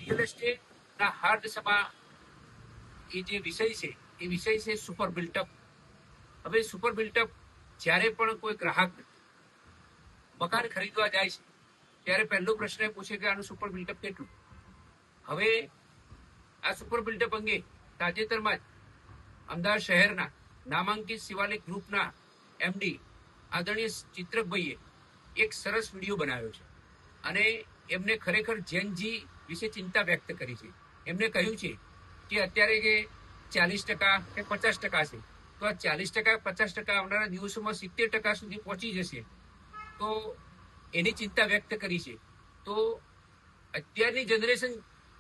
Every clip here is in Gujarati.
રિયલ એસ્ટેટના હાર્દસમાં એ જે વિષય છે એ વિષય છે સુપર બિલ્ટઅપ. હવે સુપર બિલ્ટઅપ જ્યારે પણ કોઈ ગ્રાહક મકાન ખરીદવા જાય છે ત્યારે પહેલો પ્રશ્ન એ પૂછે કે આનું સુપર બિલ્ટઅપ કેટલું. હવે આ સુપર બિલ્ટઅપ અંગે તાજેતરમાં જ અમદાવાદ શહેરના નામાંકિત શિવાલિક ગ્રુપના એમડી આદરણીય ચિત્રકભાઈએ એક સરસ વિડીયો બનાવ્યો છે અને એમને ખરેખર જેનજી વિશે ચિંતા વ્યક્ત કરી છે. એમને કહ્યું છે કે અત્યારે કે 40% કે 50% છે, તો આ 40% 50% આવનારા દિવસોમાં 70% સુધી પહોંચી જશે, તો એની ચિંતા વ્યક્ત કરી છે. તો અત્યારની જનરેશન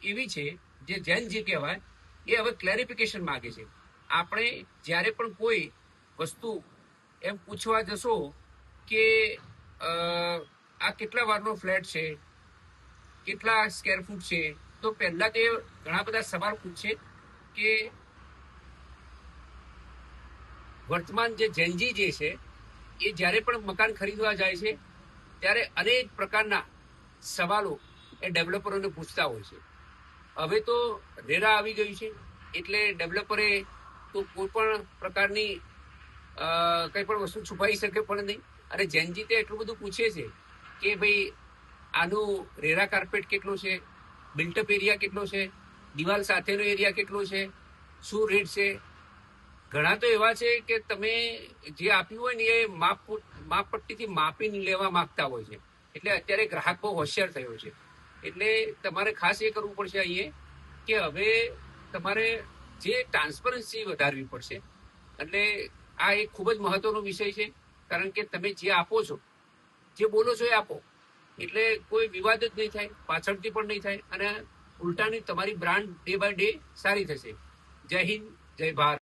એવી છે જે જેનજી કહેવાય, એ હવે ક્લેરિફિકેશન માંગે છે. આપણે જ્યારે પણ કોઈ વસ્તુ એમ પૂછવા જશો કે આ કેટલા વારનો ફ્લેટ છે, કેટલા સ્ક્વેર ફૂટ છે, તો પહેલા તે ઘણા બધા સવાલ પૂછશે કે વર્તમાન જે જેનજી જે છે એ જ્યારે પણ મકાન ખરીદવા જાય છે ત્યારે અનેક પ્રકારના સવાલો એ ડેવલપરોને પૂછતા હોય છે. હવે તો રેરા આવી ગયું છે એટલે ડેવલપરે તો કોઈ પણ પ્રકારની કંઈ પણ વસ્તુ છુપાઈ શકે પણ નહીં. અને જેનજી તે એટલું બધું પૂછે છે કે ભાઈ આનું રેરા કાર્પેટ કેટલું છે, બિલ્ટઅપ એરિયા કેટલો છે, દિવાલ સાથેનો એરિયા કેટલો છે, શું રેટ છે. ઘણા તો એવા છે કે તમે જે આપ્યું હોય ને એ માપપટ્ટીથી માપીને લેવા માંગતા હોય છે. એટલે અત્યારે ગ્રાહક બહુ હોશિયાર થયો છે. એટલે તમારે ખાસ એ કરવું પડશે અહીંયા કે હવે તમારે જે ટ્રાન્સપરન્સી વધારવી પડશે. એટલે આ એક ખૂબ જ મહત્વનો વિષય છે, કારણ કે તમે જે આપો છો, જે બોલો છો એ આપો, એટલે કોઈ વિવાદ જ નહીં થાય, પાછળથી પણ નહીં થાય, અને ઉલટાની તમારી બ્રાન્ડ ડે બાય ડે સારી થશે. જય હિન્દ, જય ભારત.